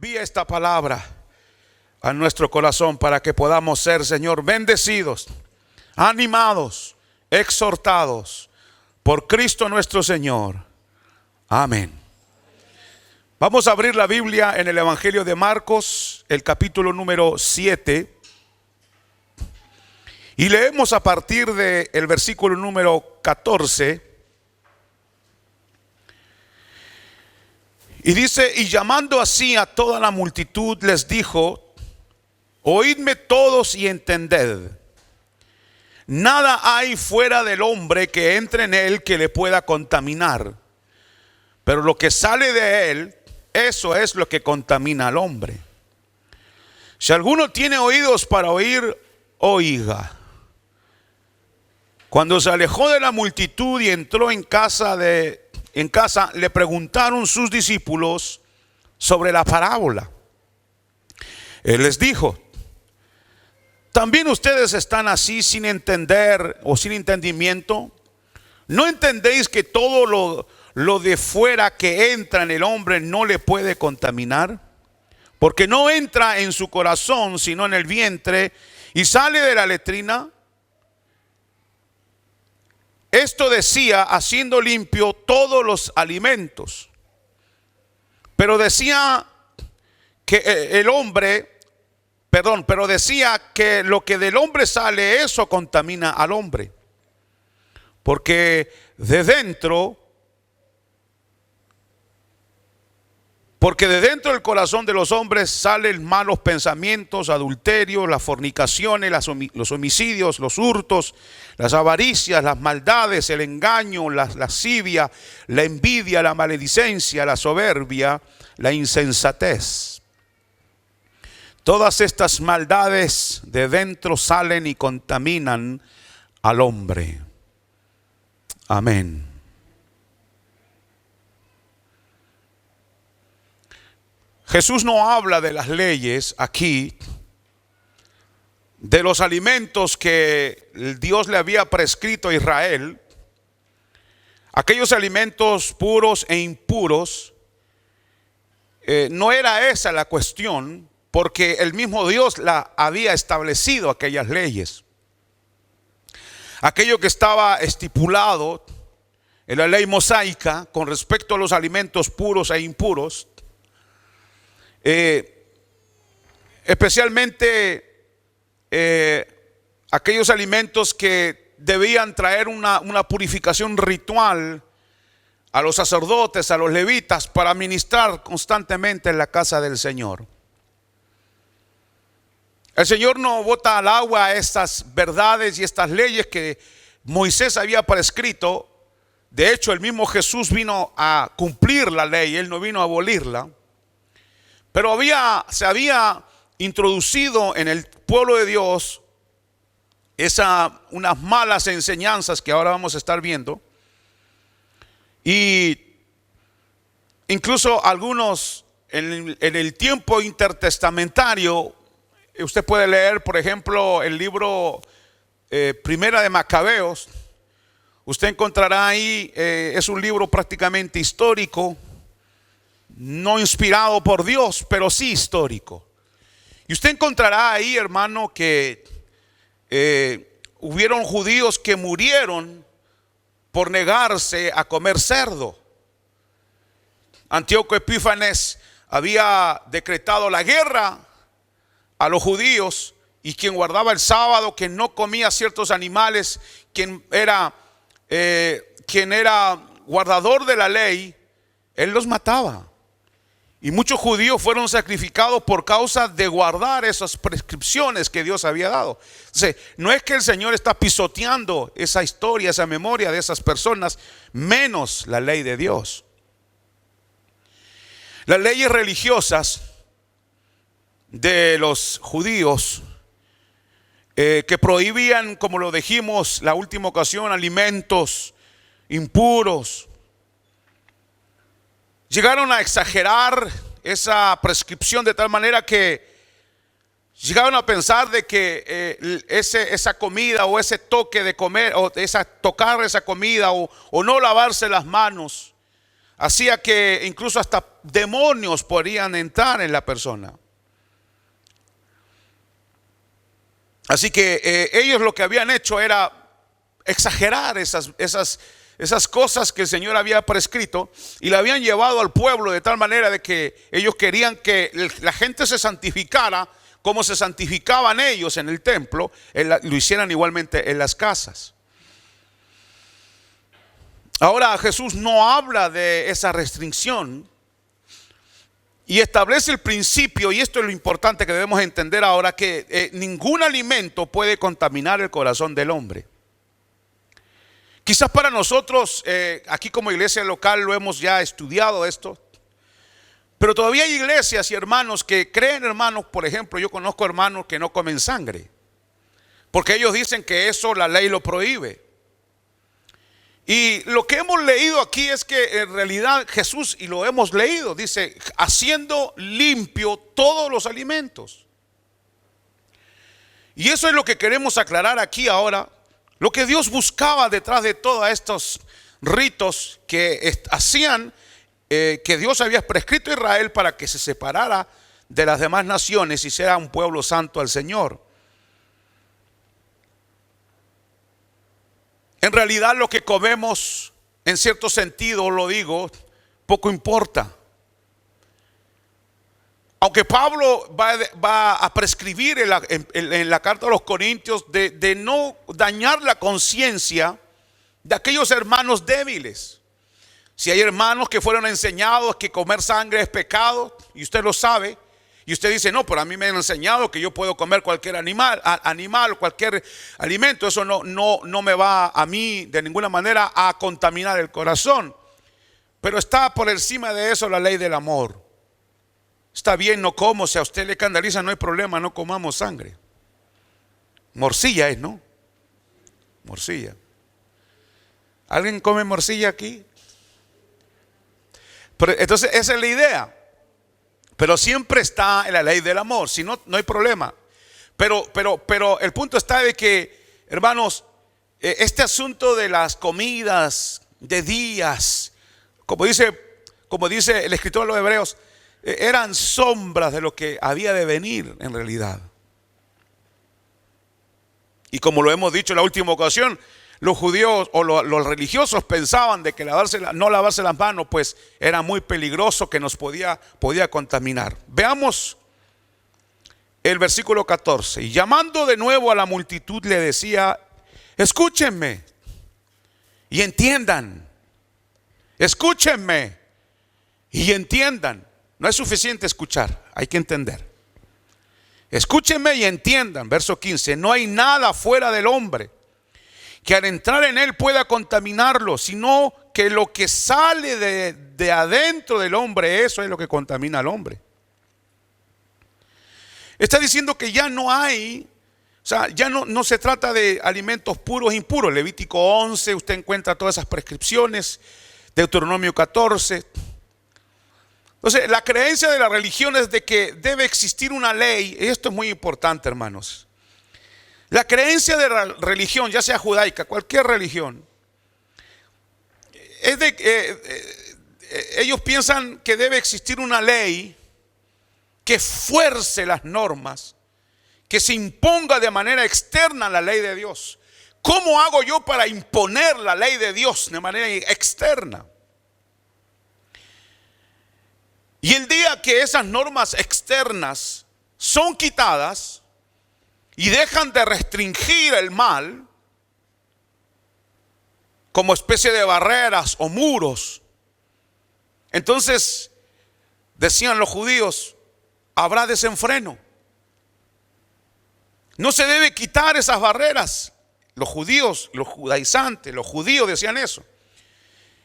envía esta palabra a nuestro corazón para que podamos ser, Señor, bendecidos, animados, exhortados por Cristo nuestro Señor. Amén. Vamos a abrir la Biblia en el Evangelio de Marcos, el capítulo número 7. Y leemos a partir del versículo número 14. Y dice: y llamando así a toda la multitud, les dijo: oídme todos y entended. Nada hay fuera del hombre que entre en él que le pueda contaminar, pero lo que sale de él, eso es lo que contamina al hombre. Si alguno tiene oídos para oír, oiga. Cuando se alejó de la multitud y entró en casa, le preguntaron sus discípulos sobre la parábola. Él les dijo: ¿también ustedes están así sin entender o sin entendimiento? ¿No entendéis que todo lo de fuera que entra en el hombre no le puede contaminar? Porque no entra en su corazón sino en el vientre y sale de la letrina. Esto decía haciendo limpio todos los alimentos. Pero decía que pero decía que lo que del hombre sale, eso contamina al hombre. Porque de dentro del corazón de los hombres salen malos pensamientos, adulterios, las fornicaciones, los homicidios, los hurtos, las avaricias, las maldades, el engaño, la lascivia, la envidia, la maledicencia, la soberbia, la insensatez. Todas estas maldades de dentro salen y contaminan al hombre. Amén. Jesús no habla de las leyes aquí, de los alimentos que Dios le había prescrito a Israel, aquellos alimentos puros e impuros. No era esa la cuestión, porque el mismo Dios la había establecido, aquellas leyes. Aquello que estaba estipulado en la ley mosaica con respecto a los alimentos puros e impuros, especialmente aquellos alimentos que debían traer una purificación ritual a los sacerdotes, a los levitas, para ministrar constantemente en la casa del Señor. El Señor no bota al agua estas verdades y estas leyes que Moisés había prescrito. De hecho, el mismo Jesús vino a cumplir la ley, Él no vino a abolirla. Pero se había introducido en el pueblo de Dios unas malas enseñanzas que ahora vamos a estar viendo. Y incluso algunos en el tiempo intertestamentario, usted puede leer, por ejemplo, el libro Primera de Macabeos. Usted encontrará ahí, es un libro prácticamente histórico, no inspirado por Dios, pero sí histórico. Y usted encontrará ahí, hermano, que hubieron judíos que murieron por negarse a comer cerdo. Antíoco Epífanes había decretado la guerra a los judíos, y quien guardaba el sábado, quien no comía ciertos animales, quien era guardador de la ley, él los mataba. Y muchos judíos fueron sacrificados por causa de guardar esas prescripciones que Dios había dado. Entonces, no es que el Señor está pisoteando esa historia, esa memoria de esas personas, menos la ley de Dios. Las leyes religiosas de los judíos que prohibían, como lo dijimos la última ocasión, alimentos impuros, llegaron a exagerar esa prescripción de tal manera que llegaron a pensar de que esa comida o ese toque de comer o tocar esa comida o no lavarse las manos hacía que incluso hasta demonios podían entrar en la persona. Así que ellos lo que habían hecho era exagerar esas cosas que el Señor había prescrito, y la habían llevado al pueblo de tal manera de que ellos querían que la gente se santificara como se santificaban ellos en el templo, lo hicieran igualmente en las casas. Ahora Jesús no habla de esa restricción y establece el principio, y esto es lo importante que debemos entender ahora, que ningún alimento puede contaminar el corazón del hombre. Quizás para nosotros, aquí como iglesia local lo hemos ya estudiado esto, pero todavía hay iglesias y hermanos que creen, hermanos, por ejemplo, yo conozco hermanos que no comen sangre, porque ellos dicen que eso la ley lo prohíbe. Y lo que hemos leído aquí es que en realidad Jesús, y lo hemos leído, dice, haciendo limpio todos los alimentos. Y eso es lo que queremos aclarar aquí ahora. Lo que Dios buscaba detrás de todos estos ritos que hacían, que Dios había prescrito a Israel para que se separara de las demás naciones y sea un pueblo santo al Señor. En realidad lo que comemos, en cierto sentido lo digo, poco importa. Aunque Pablo va a prescribir en la carta a los Corintios de no dañar la conciencia de aquellos hermanos débiles. Si hay hermanos que fueron enseñados que comer sangre es pecado, y usted lo sabe, y usted dice, no, pero a mí me han enseñado que yo puedo comer cualquier animal, cualquier alimento, eso no me va a mí de ninguna manera a contaminar el corazón. Pero está por encima de eso la ley del amor. Está bien, no como, si a usted le escandaliza no hay problema, no comamos sangre. Morcilla es, ¿no? Morcilla. ¿Alguien come morcilla aquí? Pero, entonces esa es la idea. Pero siempre está en la ley del amor, si no, no hay problema. Pero el punto está de que, hermanos, este asunto de las comidas, de días, como dice el escritor de los Hebreos, eran sombras de lo que había de venir en realidad. Y como lo hemos dicho en la última ocasión, los judíos o los religiosos pensaban de que no lavarse las manos pues era muy peligroso, que nos podía contaminar. Veamos el versículo 14. Y llamando de nuevo a la multitud le decía, escúchenme y entiendan. Escúchenme y entiendan. No es suficiente escuchar, hay que entender. Escúchenme y entiendan. Verso 15. No hay nada fuera del hombre que al entrar en él pueda contaminarlo, sino que lo que sale de adentro del hombre, eso es lo que contamina al hombre. Está diciendo que ya no hay, o sea, ya no se trata de alimentos puros e impuros. Levítico 11, usted encuentra todas esas prescripciones, Deuteronomio 14. Entonces, la creencia de la religión es de que debe existir una ley, y esto es muy importante, hermanos. La creencia de la religión, ya sea judaica, cualquier religión, es ellos piensan que debe existir una ley que fuerce las normas, que se imponga de manera externa la ley de Dios. ¿Cómo hago yo para imponer la ley de Dios de manera externa? Y el día que esas normas externas son quitadas y dejan de restringir el mal como especie de barreras o muros, entonces decían los judíos, habrá desenfreno. No se debe quitar esas barreras. Los judíos, los judaizantes, los judíos decían eso.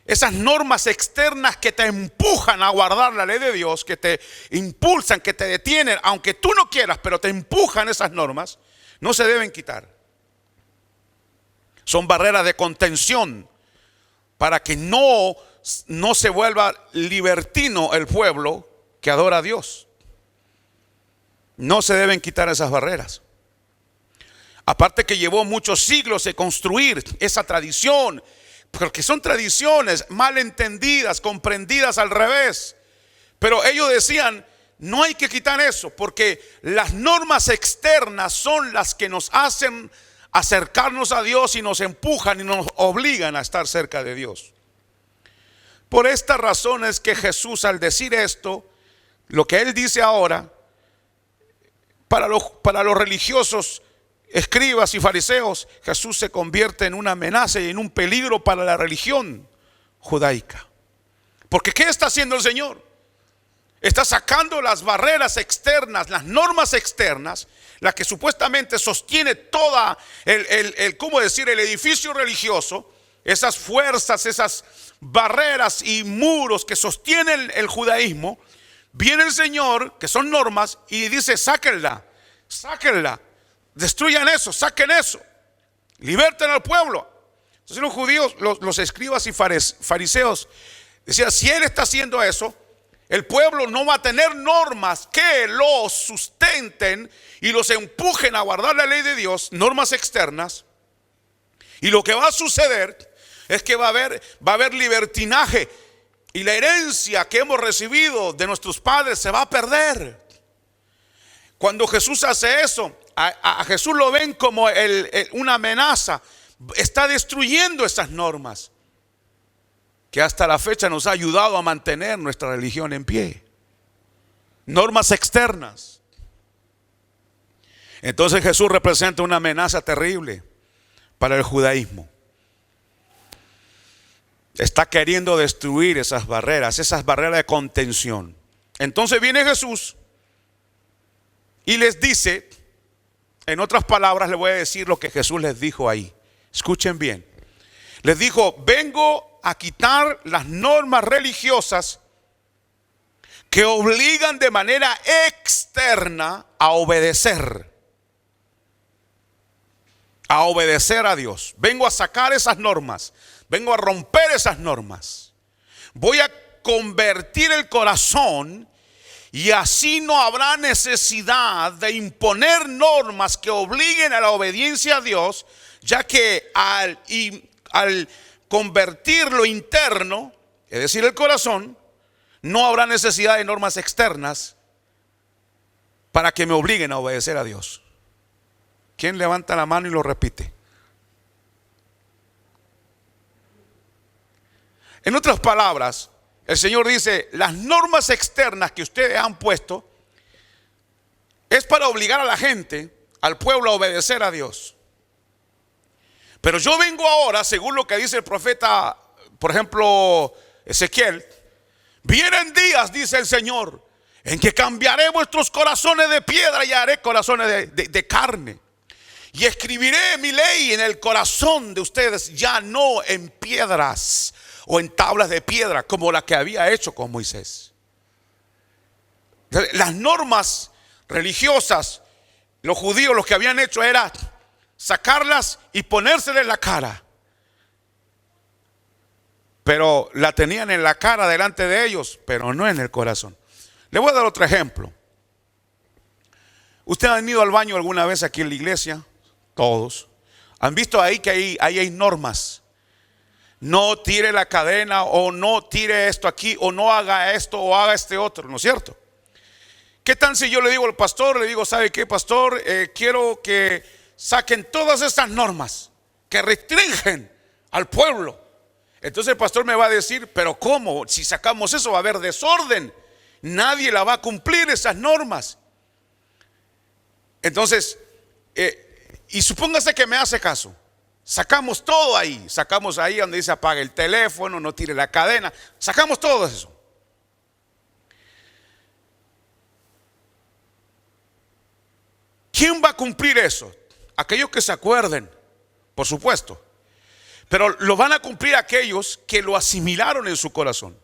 Esas normas externas que te empujan a guardar la ley de Dios, que te impulsan, que te detienen, aunque tú no quieras, pero te empujan esas normas, no se deben quitar. Son barreras de contención para que no se vuelva libertino el pueblo que adora a Dios. No se deben quitar esas barreras. Aparte que llevó muchos siglos de construir esa tradición porque son tradiciones mal entendidas, comprendidas al revés. Pero ellos decían, no hay que quitar eso, porque las normas externas son las que nos hacen acercarnos a Dios y nos empujan y nos obligan a estar cerca de Dios. Por esta razón es que Jesús, al decir esto, lo que Él dice ahora, para los religiosos, escribas y fariseos, Jesús se convierte en una amenaza y en un peligro para la religión judaica. Porque ¿qué está haciendo el Señor? Está sacando las barreras externas, las normas externas, la que supuestamente sostiene toda ¿cómo decir? El edificio religioso, esas fuerzas, esas barreras y muros que sostienen el judaísmo. Viene el Señor, que son normas, y dice, sáquenla, destruyan eso, saquen eso, liberten al pueblo. Entonces los judíos, los escribas y fariseos decían, si Él está haciendo eso, el pueblo no va a tener normas que los sustenten y los empujen a guardar la ley de Dios, normas externas. Y lo que va a suceder es que va a haber libertinaje, y la herencia que hemos recibido de nuestros padres se va a perder. Cuando Jesús hace eso, a Jesús lo ven como una amenaza. Está destruyendo esas normas que hasta la fecha nos ha ayudado a mantener nuestra religión en pie. Normas externas. Entonces Jesús representa una amenaza terrible para el judaísmo. Está queriendo destruir esas barreras de contención. Entonces viene Jesús y les dice, en otras palabras, le voy a decir lo que Jesús les dijo ahí. Escuchen bien. Les dijo, vengo a quitar las normas religiosas que obligan de manera externa a obedecer a Dios. Vengo a sacar esas normas. Vengo a romper esas normas. Voy a convertir el corazón, y así no habrá necesidad de imponer normas que obliguen a la obediencia a Dios, ya que al convertir lo interno, es decir, el corazón, no habrá necesidad de normas externas para que me obliguen a obedecer a Dios. ¿Quién levanta la mano y lo repite? En otras palabras, el Señor dice, las normas externas que ustedes han puesto es para obligar a la gente, al pueblo, a obedecer a Dios. Pero yo vengo ahora, según lo que dice el profeta, por ejemplo, Ezequiel, vienen días, dice el Señor, en que cambiaré vuestros corazones de piedra y haré corazones de carne. Y escribiré mi ley en el corazón de ustedes, ya no en piedras o en tablas de piedra, como la que había hecho con Moisés. Las normas religiosas, los judíos lo que habían hecho era sacarlas y ponérselas en la cara. Pero la tenían en la cara delante de ellos, pero no en el corazón. Le voy a dar otro ejemplo. ¿Usted ha ido al baño alguna vez aquí en la iglesia? Todos. ¿Han visto ahí que ahí hay normas? No tire la cadena, o no tire esto aquí, o no haga esto, o haga este otro, ¿no es cierto? ¿Qué tal si yo le digo al pastor, le digo, ¿sabe qué, pastor? Quiero que saquen todas estas normas que restringen al pueblo. Entonces el pastor me va a decir, pero ¿cómo? Si sacamos eso va a haber desorden. Nadie la va a cumplir esas normas. Entonces, y supóngase que me hace caso. Sacamos todo ahí. Sacamos ahí donde dice apague el teléfono, no tire la cadena. Sacamos todo eso. ¿Quién va a cumplir eso? Aquellos que se acuerden, por supuesto. Pero lo van a cumplir aquellos que lo asimilaron en su corazón.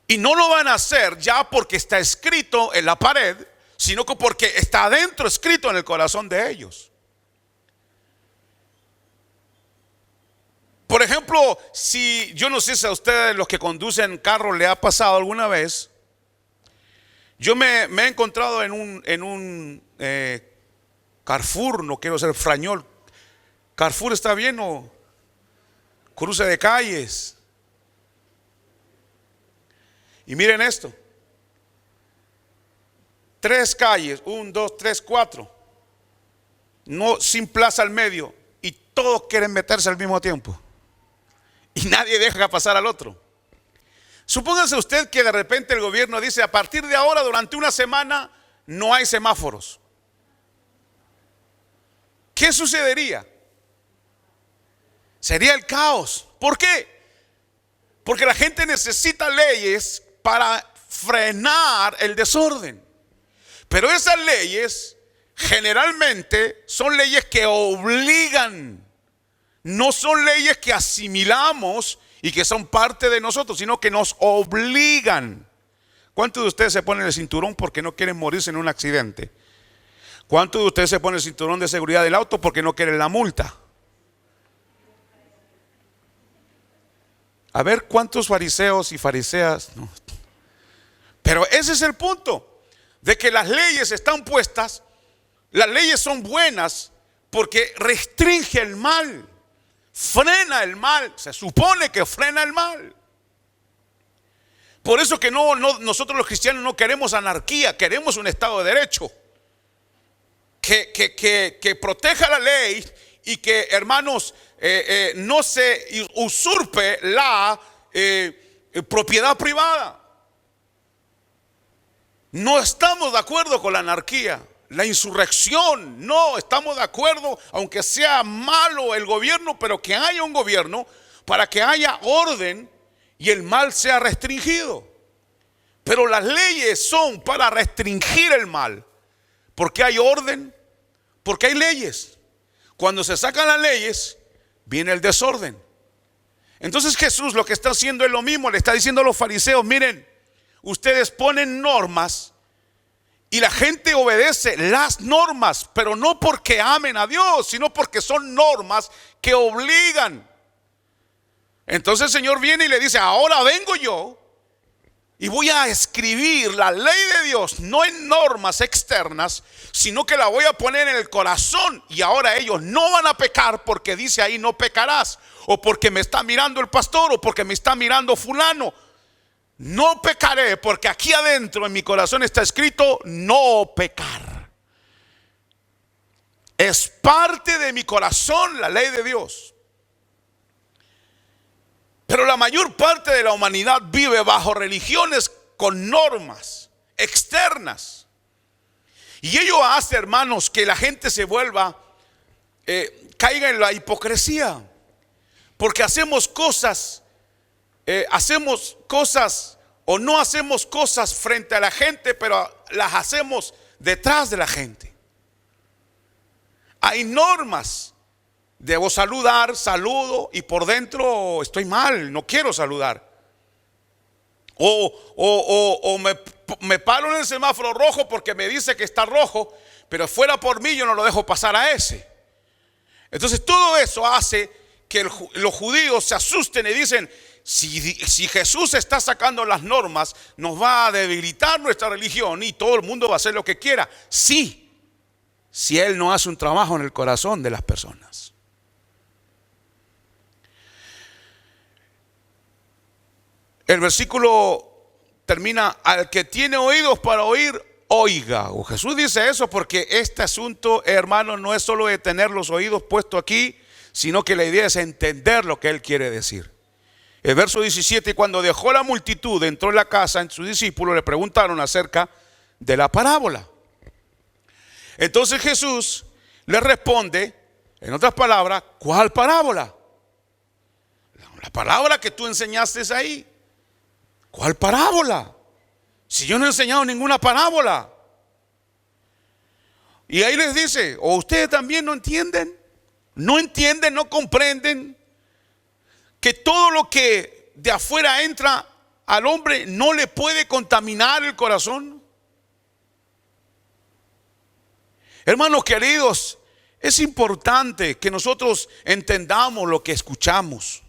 Y no lo van a hacer ya porque está escrito en la pared, sino que porque está adentro escrito en el corazón de ellos. Por ejemplo, si yo no sé si a ustedes, los que conducen carros, le ha pasado alguna vez. Yo me he encontrado en un Carrefour, no quiero ser frañol. ¿Carrefour está bien o cruce de calles. Y miren esto. 3 calles, 1, 2, 3, 4. No, sin plaza al medio. Y todos quieren meterse al mismo tiempo. Y nadie deja pasar al otro. Supóngase usted que de repente el gobierno dice: a partir de ahora, durante una semana, no hay semáforos. ¿Qué sucedería? Sería el caos. ¿Por qué? Porque la gente necesita leyes para frenar el desorden. Pero esas leyes generalmente son leyes que obligan. No son leyes que asimilamos y que son parte de nosotros, sino que nos obligan. ¿Cuántos de ustedes se ponen el cinturón porque no quieren morirse en un accidente? ¿Cuántos de ustedes se ponen el cinturón de seguridad del auto porque no quieren la multa? A ver, ¿cuántos fariseos y fariseas? No. Pero ese es el punto, de que las leyes están puestas. Las leyes son buenas porque restringe el mal, frena el mal, se supone que frena el mal. Por eso que nosotros los cristianos no queremos anarquía, queremos un Estado de Derecho que proteja la ley y que, hermanos, no se usurpe la propiedad privada. No estamos de acuerdo con la anarquía, la insurrección. No estamos de acuerdo, aunque sea malo el gobierno, pero que haya un gobierno para que haya orden y el mal sea restringido. Pero las leyes son para restringir el mal, porque hay orden, porque hay leyes. Cuando se sacan las leyes, viene el desorden. Entonces Jesús lo que está haciendo es lo mismo. Le está diciendo a los fariseos: miren, ustedes ponen normas y la gente obedece las normas, pero no porque amen a Dios, sino porque son normas que obligan. Entonces el Señor viene y le dice: ahora vengo yo y voy a escribir la ley de Dios, no en normas externas, sino que la voy a poner en el corazón. Y ahora ellos no van a pecar porque dice ahí: no pecarás, o porque me está mirando el pastor, o porque me está mirando fulano. No pecaré porque aquí adentro en mi corazón está escrito: no pecar. Es parte de mi corazón la ley de Dios. Pero la mayor parte de la humanidad vive bajo religiones con normas externas. Y ello hace, hermanos, que la gente se vuelva, caiga en la hipocresía. Porque hacemos cosas o no hacemos cosas frente a la gente, pero las hacemos detrás de la gente. Hay normas. Debo saludar, saludo, y por dentro estoy mal, no quiero saludar. O me paro en el semáforo rojo porque me dice que está rojo, pero fuera por mí yo no lo dejo pasar a ese. Entonces todo eso hace que los judíos se asusten y dicen: si Jesús está sacando las normas, nos va a debilitar nuestra religión y todo el mundo va a hacer lo que quiera. Sí, si Él no hace un trabajo en el corazón de las personas. El versículo termina: al que tiene oídos para oír, oiga. O Jesús dice eso porque este asunto, hermano, no es solo de tener los oídos puestos aquí, sino que la idea es entender lo que Él quiere decir. El verso 17: cuando dejó la multitud, entró en la casa, en sus discípulos le preguntaron acerca de la parábola. Entonces Jesús le responde, en otras palabras: ¿cuál parábola? La parábola que tú enseñaste ahí. ¿Cuál parábola? Si yo no he enseñado ninguna parábola. Y ahí les dice: ¿o ustedes también no entienden? ¿No entienden, no comprenden que todo lo que de afuera entra al hombre no le puede contaminar el corazón? Hermanos queridos, es importante que nosotros entendamos lo que escuchamos.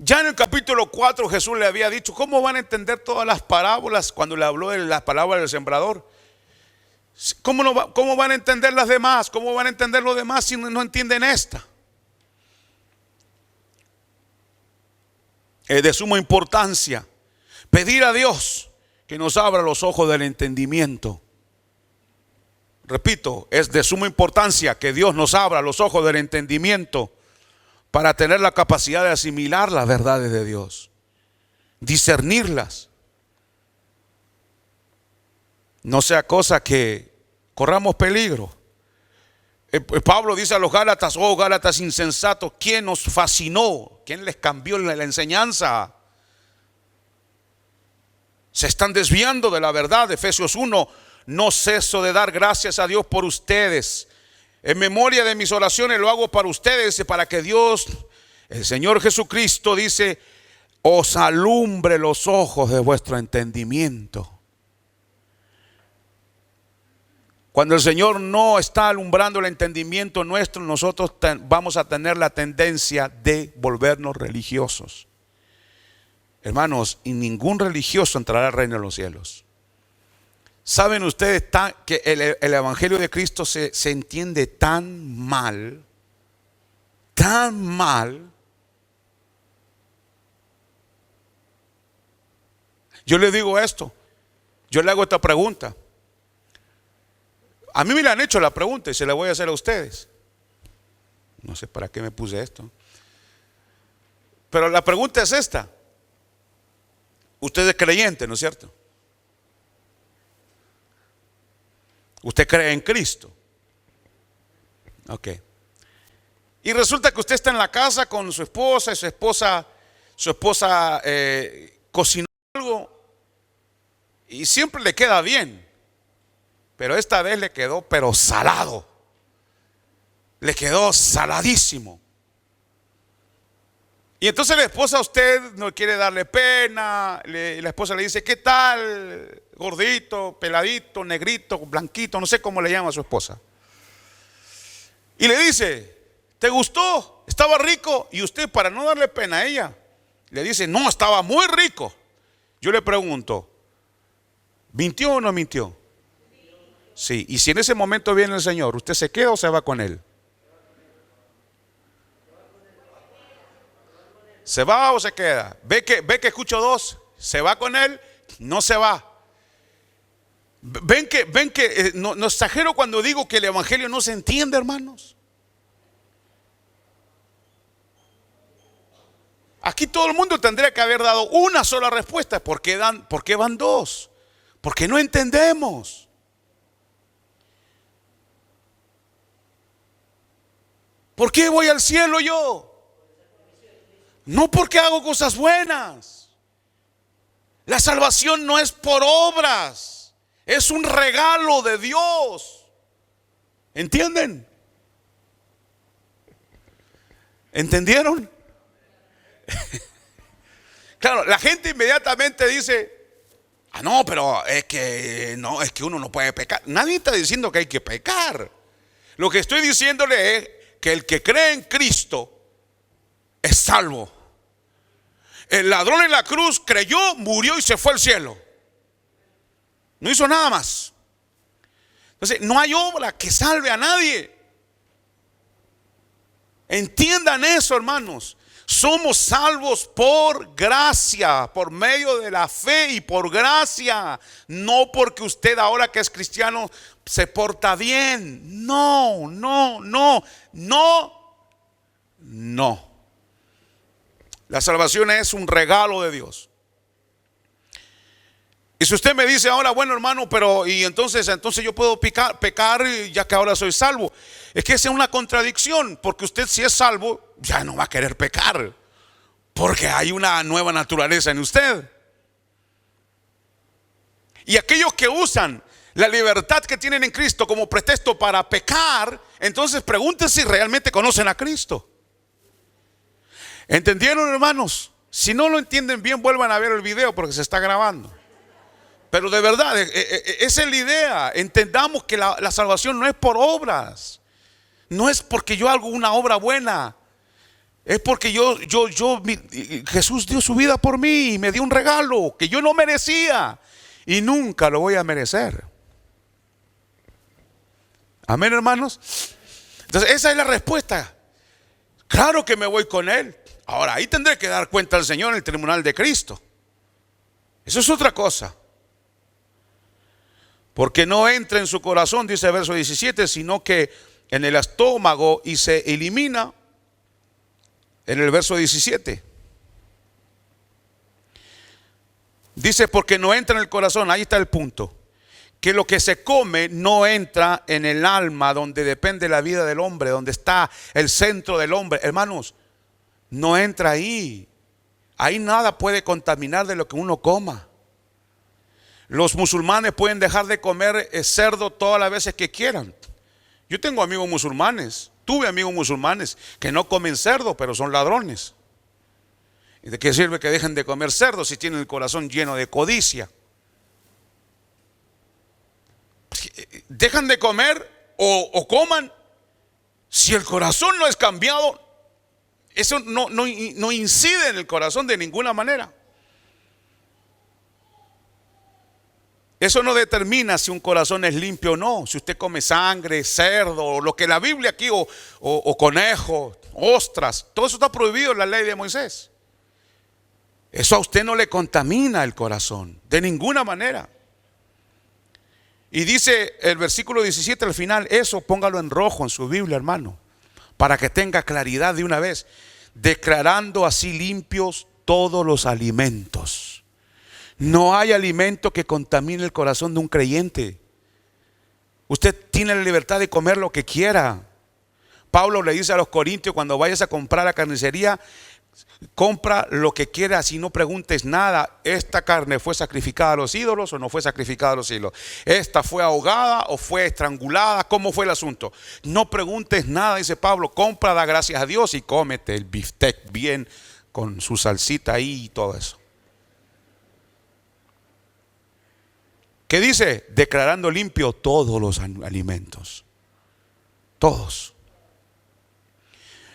Ya en el capítulo 4 Jesús le había dicho: ¿cómo van a entender todas las parábolas? Cuando le habló de las parábolas del sembrador. ¿Cómo van a entender las demás? ¿Cómo van a entender los demás si no entienden esta? Es de suma importancia pedir a Dios que nos abra los ojos del entendimiento. Repito, es de suma importancia que Dios nos abra los ojos del entendimiento para tener la capacidad de asimilar las verdades de Dios, discernirlas. No sea cosa que corramos peligro. Pablo dice a los Gálatas: oh Gálatas insensatos, ¿quién nos fascinó? ¿Quién les cambió la enseñanza? Se están desviando de la verdad. Efesios 1: no ceso de dar gracias a Dios por ustedes. En memoria de mis oraciones lo hago para ustedes, para que Dios, el Señor Jesucristo, dice, os alumbre los ojos de vuestro entendimiento. Cuando el Señor no está alumbrando el entendimiento nuestro, nosotros vamos a tener la tendencia de volvernos religiosos. Hermanos, y ningún religioso entrará al reino de los cielos. ¿Saben ustedes que el Evangelio de Cristo se entiende tan mal? Tan mal. Yo le digo esto, yo le hago esta pregunta. A mí me la han hecho la pregunta y se la voy a hacer a ustedes. No sé para qué me puse esto. Pero la pregunta es esta. Usted es creyente, ¿no es cierto? Usted cree en Cristo. Ok. Y resulta que usted está en la casa con su esposa y su esposa cocinó algo y siempre le queda bien. Pero esta vez le quedó pero salado. Le quedó saladísimo. Y entonces la esposa a usted no quiere darle pena. La esposa le dice: ¿qué tal? Gordito, peladito, negrito, blanquito, no sé cómo le llama a su esposa. Y le dice: ¿te gustó? ¿Estaba rico? Y usted, para no darle pena a ella, le dice: no, estaba muy rico. Yo le pregunto: ¿mintió o no mintió? Sí. Y si en ese momento viene el Señor, ¿usted se queda o se va con Él? ¿Se va o se queda? ¿Ve que escucho dos? ¿Se va con Él? No se va. ¿Ven que no exagero cuando digo que el Evangelio no se entiende, hermanos? Aquí todo el mundo tendría que haber dado una sola respuesta. ¿Por qué van dos? Porque no entendemos. ¿Por qué voy al cielo yo? No porque hago cosas buenas. La salvación no es por obras, es un regalo de Dios. ¿Entienden? ¿Entendieron? Claro, la gente inmediatamente dice: ah, no, pero es que uno no puede pecar. Nadie está diciendo que hay que pecar. Lo que estoy diciéndole es que el que cree en Cristo es salvo. El ladrón en la cruz creyó, murió y se fue al cielo. No hizo nada más. Entonces, no hay obra que salve a nadie. Entiendan eso, hermanos. Somos salvos por gracia, por medio de la fe y por gracia. No porque usted, ahora que es cristiano, se porta bien. No. La salvación es un regalo de Dios. Y si usted me dice ahora: bueno, hermano, pero y entonces yo puedo pecar ya que ahora soy salvo. Es que esa es una contradicción, porque usted, si es salvo, ya no va a querer pecar, porque hay una nueva naturaleza en usted. Y aquellos que usan la libertad que tienen en Cristo como pretexto para pecar, entonces pregúntense si realmente conocen a Cristo. ¿Entendieron, hermanos? Si no lo entienden bien, vuelvan a ver el video porque se está grabando. Pero de verdad, esa es la idea. Entendamos que la salvación no es por obras. No es porque yo hago una obra buena. Es porque Jesús dio su vida por mí y me dio un regalo que yo no merecía y nunca lo voy a merecer. Amén, hermanos. Entonces esa es la respuesta. Claro que me voy con Él. Ahora, ahí tendré que dar cuenta al Señor en el tribunal de Cristo. Eso es otra cosa. Porque no entra en su corazón, dice el verso 17, sino que en el estómago y se elimina en el verso 17. Dice, porque no entra en el corazón, ahí está el punto. Que lo que se come no entra en el alma, donde depende la vida del hombre, donde está el centro del hombre. Hermanos, no entra ahí. Ahí nada puede contaminar de lo que uno coma. Los musulmanes pueden dejar de comer cerdo todas las veces que quieran. Yo tengo amigos musulmanes, tuve amigos musulmanes que no comen cerdo, pero son ladrones. ¿Y de qué sirve que dejen de comer cerdo si tienen el corazón lleno de codicia? Dejan de comer o coman. Si el corazón no es cambiado, eso no incide en el corazón de ninguna manera. Eso no determina si un corazón es limpio o no. Si usted come sangre, cerdo, o lo que la Biblia aquí, o conejo, ostras, todo eso está prohibido en la ley de Moisés. Eso a usted no le contamina el corazón, de ninguna manera. Y dice el versículo 17 al final, eso póngalo en rojo en su Biblia, hermano, para que tenga claridad de una vez, declarando así limpios todos los alimentos. No hay alimento que contamine el corazón de un creyente. Usted tiene la libertad de comer lo que quiera. Pablo le dice a los corintios, cuando vayas a comprar a carnicería, compra lo que quieras y no preguntes nada. ¿Esta carne fue sacrificada a los ídolos o no fue sacrificada a los ídolos? ¿Esta fue ahogada o fue estrangulada? ¿Cómo fue el asunto? No preguntes nada, dice Pablo. Compra, da gracias a Dios y cómete el bistec bien con su salsita ahí y todo eso. ¿Qué dice? Declarando limpio todos los alimentos. Todos.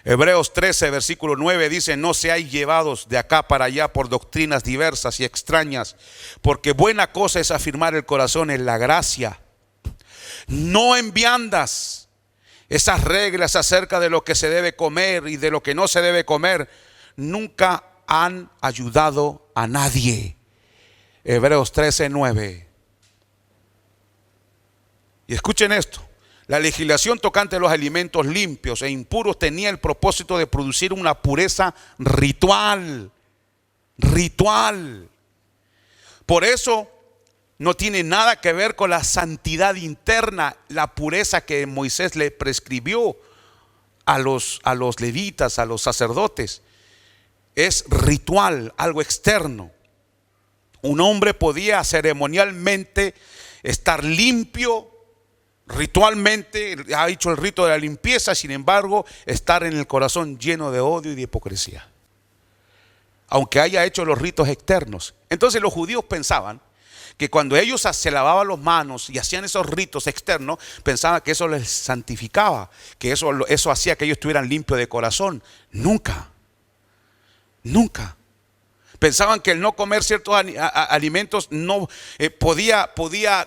Hebreos 13, versículo 9 dice, no seáis llevados de acá para allá por doctrinas diversas y extrañas, porque buena cosa es afirmar el corazón en la gracia, no en viandas. Esas reglas acerca de lo que se debe comer y de lo que no se debe comer nunca han ayudado a nadie. Hebreos 13, 9. Y escuchen esto. La legislación tocante a los alimentos limpios e impuros tenía el propósito de producir una pureza ritual. Por eso no tiene nada que ver con la santidad interna, la pureza que Moisés le prescribió a los levitas, a los sacerdotes. Es ritual, algo externo. Un hombre podía ceremonialmente estar limpio, ritualmente, ha hecho el rito de la limpieza, sin embargo, estar en el corazón lleno de odio y de hipocresía, aunque haya hecho los ritos externos. Entonces los judíos pensaban que cuando ellos se lavaban las manos y hacían esos ritos externos, pensaban que eso les santificaba, que eso hacía que ellos estuvieran limpios de corazón. Nunca. Pensaban que el no comer ciertos alimentos no podía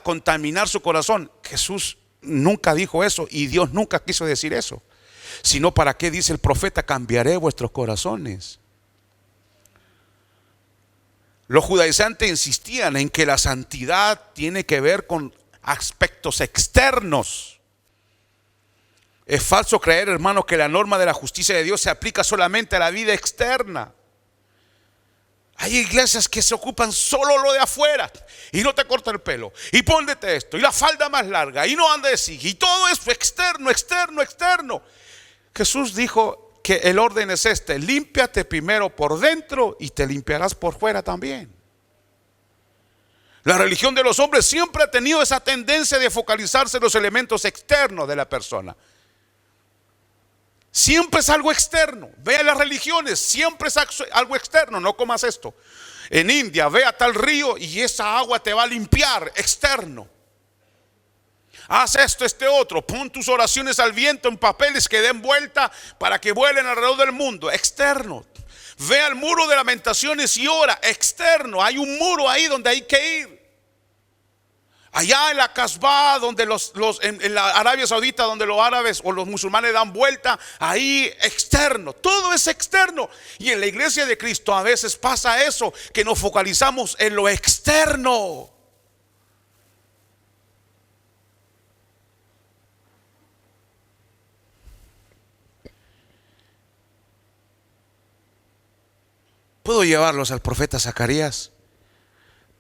contaminar su corazón. Jesús nunca dijo eso y Dios nunca quiso decir eso. Sino, ¿para qué dice el profeta? Cambiaré vuestros corazones. Los judaizantes insistían en que la santidad tiene que ver con aspectos externos. Es falso creer, hermanos, que la norma de la justicia de Dios se aplica solamente a la vida externa. Hay iglesias que se ocupan solo lo de afuera y no te corta el pelo y póndete esto y la falda más larga y no andes así y todo es externo. Jesús dijo que el orden es este: límpiate primero por dentro y te limpiarás por fuera también. La religión de los hombres siempre ha tenido esa tendencia de focalizarse en los elementos externos de la persona. Siempre es algo externo. Ve a las religiones, siempre es algo externo. No comas esto. En India, ve a tal río y esa agua te va a limpiar. Externo. Haz esto, otro. Pon tus oraciones al viento en papeles que den vuelta para que vuelen alrededor del mundo. Externo. Ve al muro de lamentaciones y ora. Externo. Hay un muro ahí donde hay que ir. Allá en la Casbah, donde en la Arabia Saudita, donde los árabes o los musulmanes dan vuelta, ahí externo, todo es externo. Y en la iglesia de Cristo a veces pasa eso, que nos focalizamos en lo externo. ¿Puedo llevarlos al profeta Zacarías?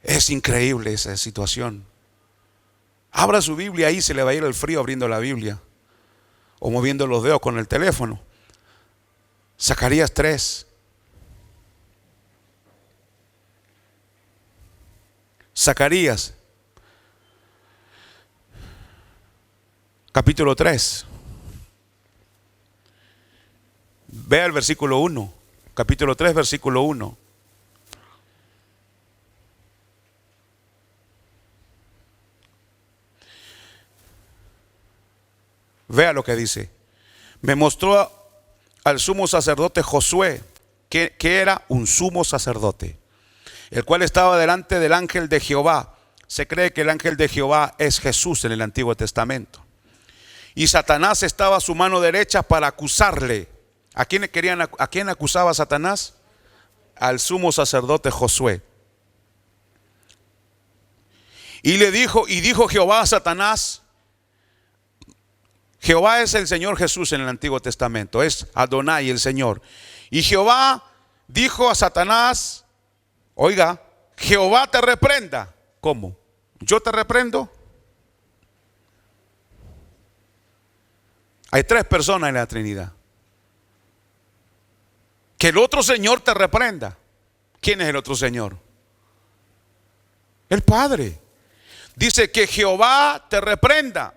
Es increíble esa situación. Abra su Biblia, ahí se le va a ir el frío abriendo la Biblia o moviendo los dedos con el teléfono. Zacarías 3. Zacarías, capítulo 3. Vea el versículo 1. Capítulo 3, versículo 1. Vea lo que dice. Me mostró al sumo sacerdote Josué, que era un sumo sacerdote, el cual estaba delante del ángel de Jehová. Se cree que el ángel de Jehová es Jesús en el Antiguo Testamento. Y Satanás estaba a su mano derecha para acusarle. ¿A quién acusaba Satanás? Al sumo sacerdote Josué. Y dijo Jehová a Satanás. Jehová es el Señor Jesús en el Antiguo Testamento, es Adonai el Señor. Y Jehová dijo a Satanás, oiga, Jehová te reprenda. ¿Cómo? ¿Yo te reprendo? Hay 3 personas en la Trinidad. Que el otro Señor te reprenda. ¿Quién es el otro Señor? El Padre. Dice que Jehová te reprenda.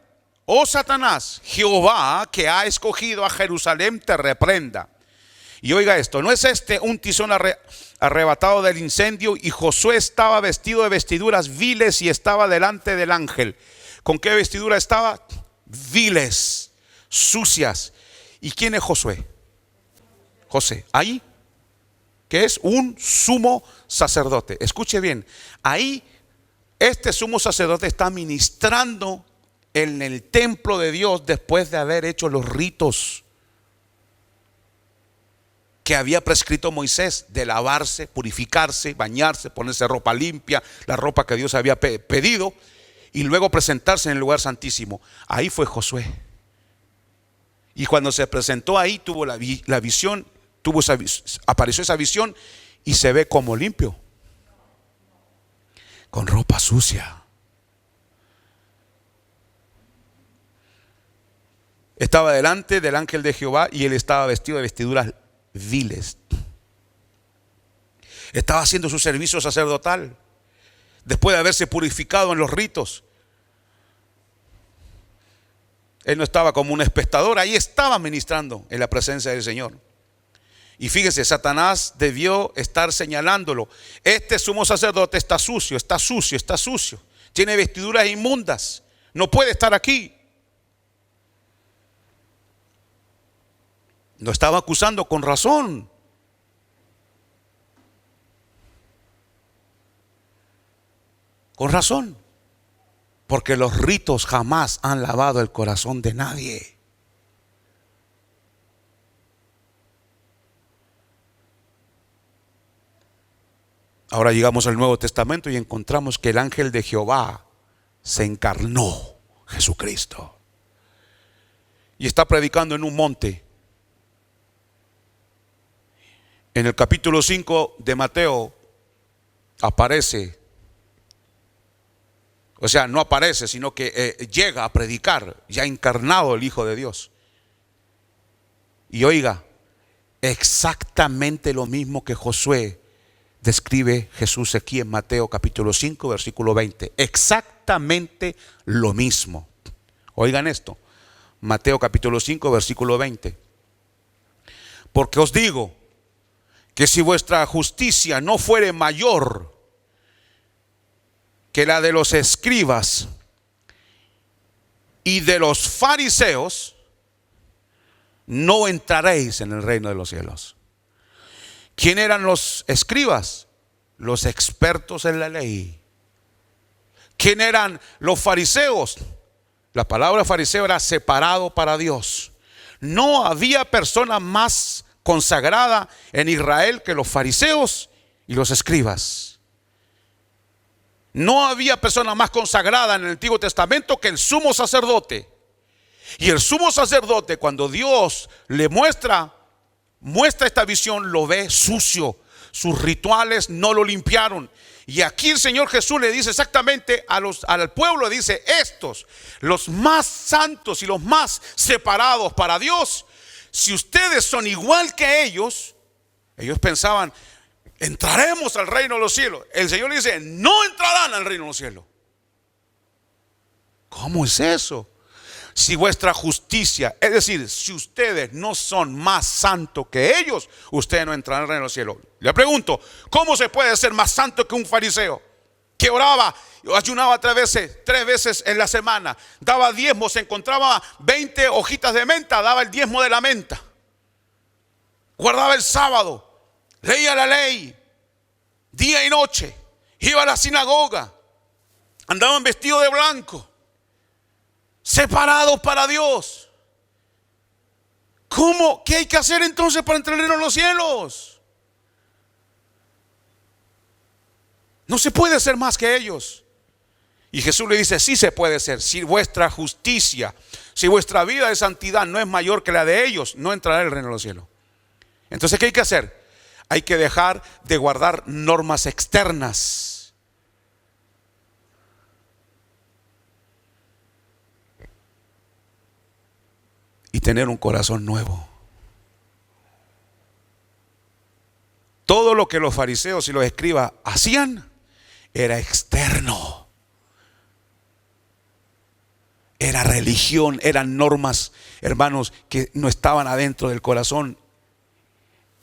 Oh Satanás, Jehová que ha escogido a Jerusalén te reprenda. Y oiga esto, ¿no es este un tizón arrebatado del incendio? Y Josué estaba vestido de vestiduras viles y estaba delante del ángel. ¿Con qué vestidura estaba? Viles, sucias. ¿Y quién es Josué? José, ahí, que es un sumo sacerdote. Escuche bien, ahí este sumo sacerdote está ministrando en el templo de Dios después de haber hecho los ritos que había prescrito Moisés, de lavarse, purificarse, bañarse, ponerse ropa limpia, la ropa que Dios había pedido, y luego presentarse en el lugar santísimo. Ahí fue Josué. Y cuando se presentó ahí, tuvo la visión, apareció esa visión y se ve como limpio, con ropa sucia. Estaba delante del ángel de Jehová y él estaba vestido de vestiduras viles. Estaba haciendo su servicio sacerdotal después de haberse purificado en los ritos. Él no estaba como un espectador, ahí estaba ministrando en la presencia del Señor. Y fíjese, Satanás debió estar señalándolo. Este sumo sacerdote está sucio, está sucio, está sucio. Tiene vestiduras inmundas, no puede estar aquí. Lo estaba acusando con razón. Con razón. Porque los ritos jamás han lavado el corazón de nadie. Ahora llegamos al Nuevo Testamento y encontramos que el ángel de Jehová se encarnó, Jesucristo. Y está predicando en un monte. En el capítulo 5 de Mateo aparece, o sea, no aparece, sino que llega a predicar, ya encarnado el Hijo de Dios. Y oiga, exactamente lo mismo que Josué describe Jesús aquí en Mateo capítulo 5, versículo 20. Exactamente lo mismo. Oigan esto, Mateo capítulo 5, versículo 20. Porque os digo que si vuestra justicia no fuere mayor que la de los escribas y de los fariseos, no entraréis en el reino de los cielos. ¿Quién eran los escribas? Los expertos en la ley. ¿Quién eran los fariseos? La palabra fariseo era separado para Dios. No había persona más consagrada en Israel que los fariseos y los escribas. No había persona más consagrada en el Antiguo Testamento que el sumo sacerdote. Y el sumo sacerdote, cuando Dios le muestra esta visión, lo ve sucio. Sus rituales no lo limpiaron. Y aquí el Señor Jesús le dice exactamente al pueblo, dice: estos, los más santos y los más separados para Dios, si ustedes son igual que ellos pensaban, entraremos al reino de los cielos. El Señor le dice: no entrarán al reino de los cielos. ¿Cómo es eso? Si vuestra justicia, es decir, si ustedes no son más santos que ellos, ustedes no entrarán al reino de los cielos. Le pregunto, ¿cómo se puede ser más santo que un fariseo que oraba, ayunaba 3 veces en la semana, daba diezmos, se encontraba 20 hojitas de menta, daba el diezmo de la menta, guardaba el sábado, leía la ley día y noche, iba a la sinagoga, andaban vestidos de blanco, separados para Dios? ¿Cómo? ¿Qué hay que hacer entonces para entrar en los cielos? No se puede ser más que ellos. Y Jesús le dice: sí se puede ser. Si vuestra justicia, si vuestra vida de santidad no es mayor que la de ellos, no entrará en el reino de los cielos. Entonces, ¿qué hay que hacer? Hay que dejar de guardar normas externas. Y tener un corazón nuevo. Todo lo que los fariseos y los escribas hacían era externo. Era religión, eran normas, hermanos, que no estaban adentro del corazón.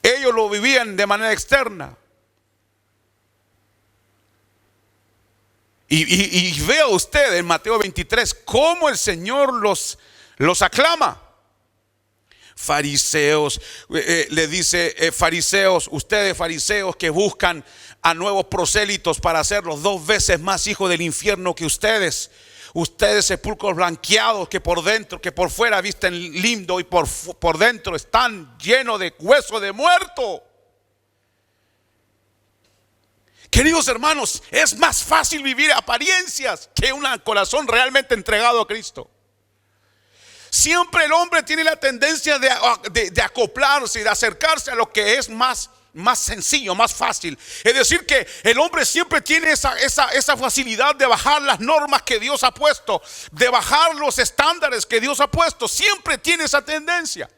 Ellos lo vivían de manera externa. Y vea usted en Mateo 23 cómo el Señor los aclama. Fariseos, le dice: fariseos, ustedes fariseos que buscan a nuevos prosélitos para hacerlos 2 veces más hijos del infierno que ustedes. Ustedes sepulcros blanqueados que por dentro, que por fuera visten lindo y por dentro están llenos de hueso de muerto. Queridos hermanos, es más fácil vivir apariencias que un corazón realmente entregado a Cristo. Siempre el hombre tiene la tendencia de acoplarse y de acercarse a lo que es más sencillo, más fácil. Es decir, que el hombre siempre tiene esa facilidad de bajar las normas que Dios ha puesto, de bajar los estándares que Dios ha puesto. Siempre tiene esa tendencia.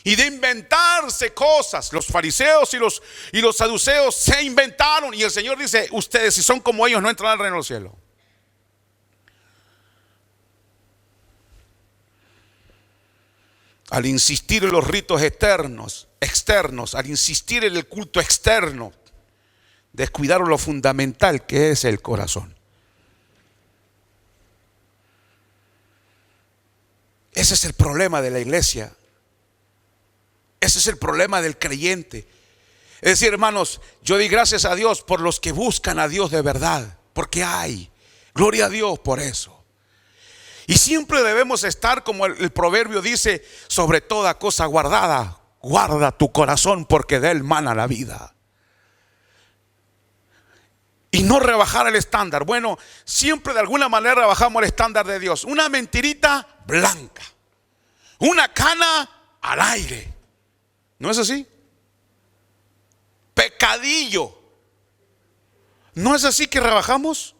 Y de inventarse cosas. Los fariseos y los saduceos se inventaron. Y el Señor dice: ustedes, si son como ellos, no entrarán al reino de los cielos. Al insistir en los ritos externos, al insistir en el culto externo, descuidaron lo fundamental, que es el corazón. Ese es el problema de la iglesia. Ese es el problema del creyente. Es decir, hermanos, yo doy gracias a Dios por los que buscan a Dios de verdad, porque hay. Gloria a Dios por eso. Y siempre debemos estar, como el proverbio dice: sobre toda cosa guardada, guarda tu corazón, porque de él mana la vida. Y no rebajar el estándar. Bueno, siempre de alguna manera rebajamos el estándar de Dios. Una mentirita blanca, una cana al aire. ¿No es así? Pecadillo. ¿No es así que rebajamos?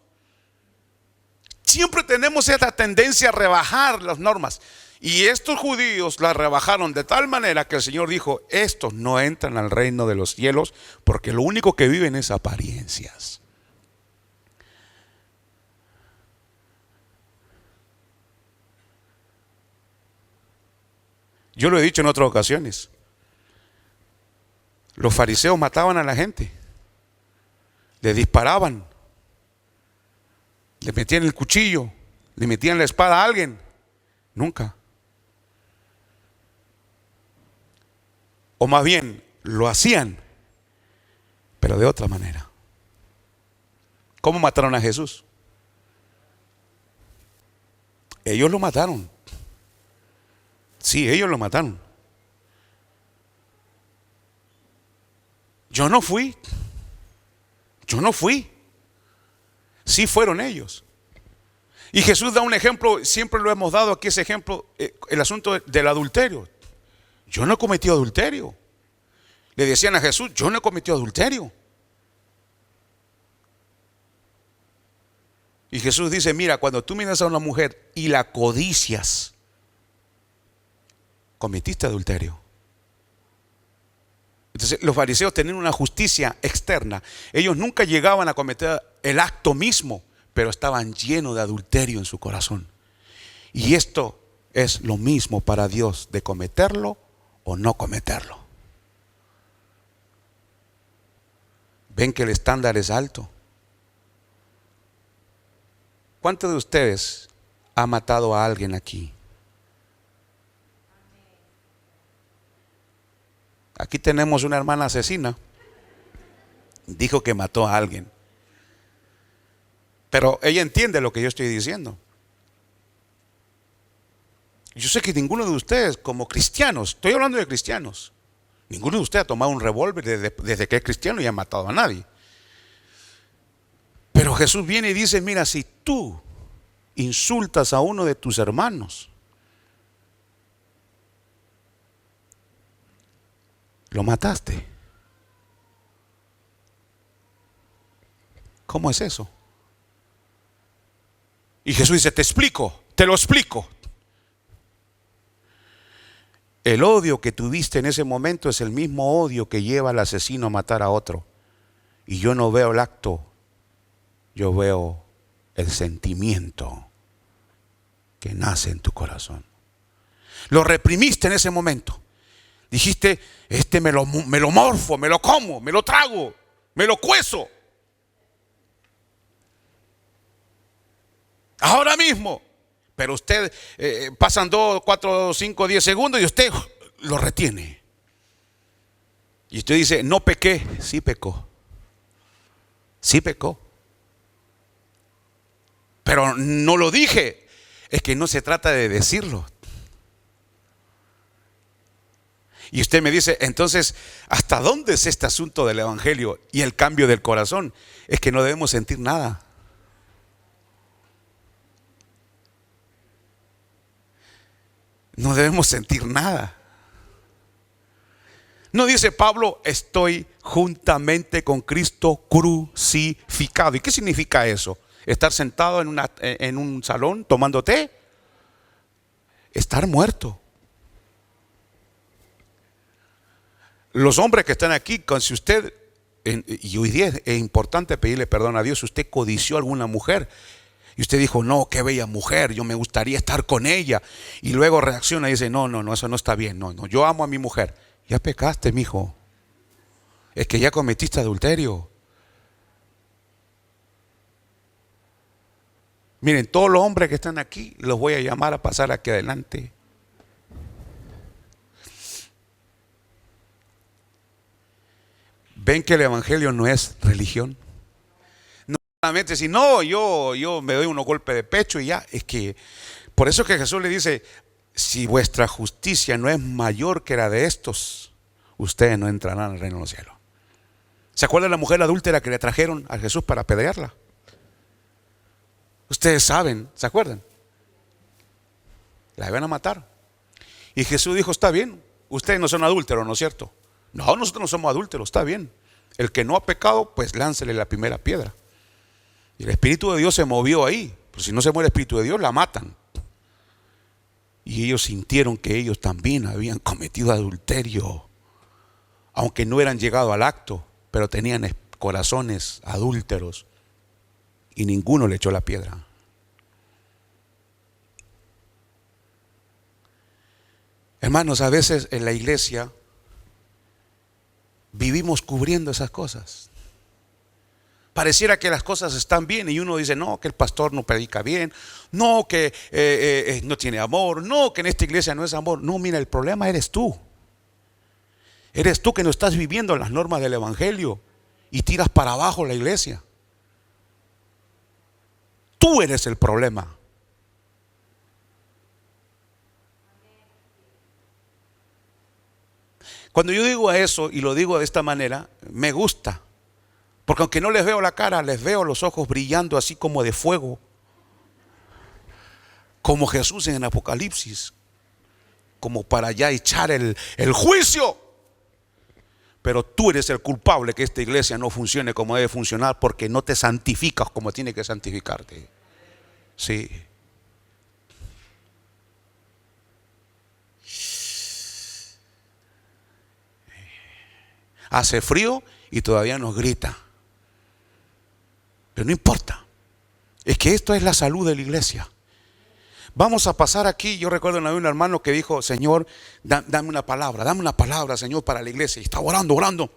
Siempre tenemos esta tendencia a rebajar las normas. Y estos judíos las rebajaron de tal manera que el Señor dijo: estos no entran al reino de los cielos, porque lo único que viven es apariencias. Yo lo he dicho en otras ocasiones. Los fariseos mataban a la gente, le disparaban, le metían el cuchillo, le metían la espada a alguien. Nunca. O más bien, lo hacían, pero de otra manera. ¿Cómo mataron a Jesús? Ellos lo mataron. Sí, ellos lo mataron. Yo no fui. Yo no fui. Sí fueron ellos. Y Jesús da un ejemplo, siempre lo hemos dado aquí ese ejemplo, el asunto del adulterio. Yo no he cometido adulterio. Le decían a Jesús, yo no he cometido adulterio. Y Jesús dice, mira, cuando tú miras a una mujer y la codicias, cometiste adulterio. Entonces los fariseos tenían una justicia externa. Ellos nunca llegaban a cometer el acto mismo, pero estaban llenos de adulterio en su corazón. Y esto es lo mismo para Dios, de cometerlo o no cometerlo. Ven que el estándar es alto. ¿Cuántos de ustedes ha matado a alguien aquí? Aquí tenemos una hermana asesina. Dijo que mató a alguien. Pero ella entiende lo que yo estoy diciendo. Yo sé que ninguno de ustedes, como cristianos, estoy hablando de cristianos, ninguno de ustedes ha tomado un revólver desde que es cristiano y ha matado a nadie. Pero Jesús viene y dice, mira, si tú insultas a uno de tus hermanos, lo mataste. ¿Cómo es eso? Y Jesús dice, te explico, te lo explico. El odio que tuviste en ese momento es el mismo odio que lleva al asesino a matar a otro. Y yo no veo el acto, yo veo el sentimiento que nace en tu corazón. Lo reprimiste en ese momento. Dijiste, me lo morfo, me lo como, me lo trago, me lo cuezo. Ahora mismo. Pero usted, pasan 2, 4, 5, 10 segundos y usted lo retiene. Y usted dice, no pequé. Sí pecó. Sí pecó. Pero no lo dije. Es que no se trata de decirlo. Y usted me dice, entonces, ¿hasta dónde es este asunto del evangelio y el cambio del corazón? Es que no debemos sentir nada. No debemos sentir nada. No dice Pablo, estoy juntamente con Cristo crucificado. ¿Y qué significa eso? ¿Estar sentado en un salón tomando té? Estar muerto. Los hombres que están aquí, si usted, y hoy día es importante pedirle perdón a Dios, si usted codició a alguna mujer y usted dijo, no, qué bella mujer, yo me gustaría estar con ella, y luego reacciona y dice, no, eso no está bien, no, yo amo a mi mujer. Ya pecaste, mijo. Es que ya cometiste adulterio. Miren, todos los hombres que están aquí los voy a llamar a pasar aquí adelante. ¿Ven que el evangelio no es religión? No solamente decir, no, yo me doy unos golpes de pecho y ya. Es que, por eso que Jesús le dice, si vuestra justicia no es mayor que la de estos, ustedes no entrarán al reino de los cielos. ¿Se acuerdan de la mujer adúltera que le trajeron a Jesús para apedrearla? Ustedes saben, ¿se acuerdan? La iban a matar. Y Jesús dijo, está bien, ustedes no son adúlteros, ¿no es cierto? No, nosotros no somos adúlteros, está bien. El que no ha pecado, pues láncele la primera piedra. Y el Espíritu de Dios se movió ahí. Pero si no se mueve el Espíritu de Dios, la matan. Y ellos sintieron que ellos también habían cometido adulterio. Aunque no eran llegado al acto, pero tenían corazones adúlteros. Y ninguno le echó la piedra. Hermanos, a veces en la iglesia vivimos cubriendo esas cosas. Pareciera que las cosas están bien y uno dice, no, que el pastor no predica bien, no, que no tiene amor, no, que en esta iglesia no es amor. No, mira, el problema eres tú. Eres tú que no estás viviendo las normas del evangelio y tiras para abajo la iglesia. Tú eres el problema. Cuando yo digo eso y lo digo de esta manera, me gusta. Porque aunque no les veo la cara, les veo los ojos brillando así como de fuego. Como Jesús en el Apocalipsis. Como para ya echar el juicio. Pero tú eres el culpable que esta iglesia no funcione como debe funcionar, porque no te santificas como tiene que santificarte. Sí. Hace frío y todavía nos grita. Pero no importa. Es que esto es la salud de la iglesia. Vamos a pasar aquí. Yo recuerdo una vez un hermano que dijo: Señor, dame una palabra, Señor, para la iglesia. Y estaba orando.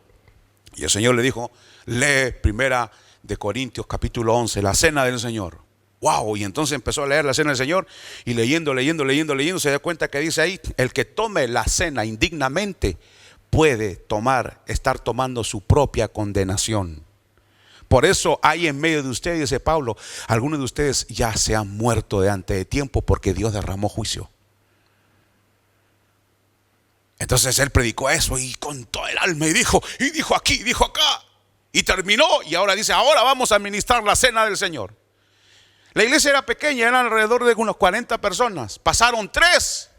Y el Señor le dijo: lee Primera de Corintios capítulo 11, la cena del Señor. Wow. Y entonces empezó a leer la cena del Señor. Y leyendo, se da cuenta que dice ahí: el que tome la cena indignamente puede estar tomando su propia condenación. Por eso hay en medio de ustedes, dice Pablo, algunos de ustedes ya se han muerto de antes de tiempo, porque Dios derramó juicio. Entonces él predicó eso y con todo el alma, y dijo aquí, dijo acá, y terminó. Y ahora dice: ahora vamos a administrar la cena del Señor. La iglesia era pequeña, eran alrededor de unos 40 personas. Pasaron 3,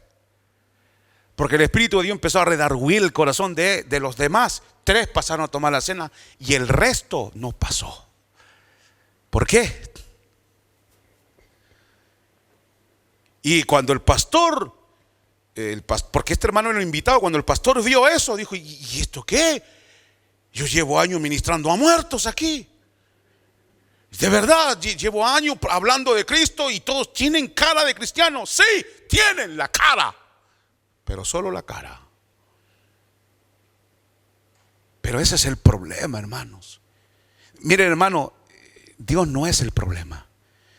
porque el Espíritu de Dios empezó a redarguir el corazón de los demás. 3 pasaron a tomar la cena y el resto no pasó. ¿Por qué? Y cuando el pastor, porque este hermano era invitado, cuando el pastor vio eso, dijo: ¿y esto qué? Yo llevo años ministrando a muertos aquí. De verdad, llevo años hablando de Cristo y todos tienen cara de cristianos. Sí, tienen la cara, pero solo la cara. Pero ese es el problema, hermanos. Miren, hermano, Dios no es el problema.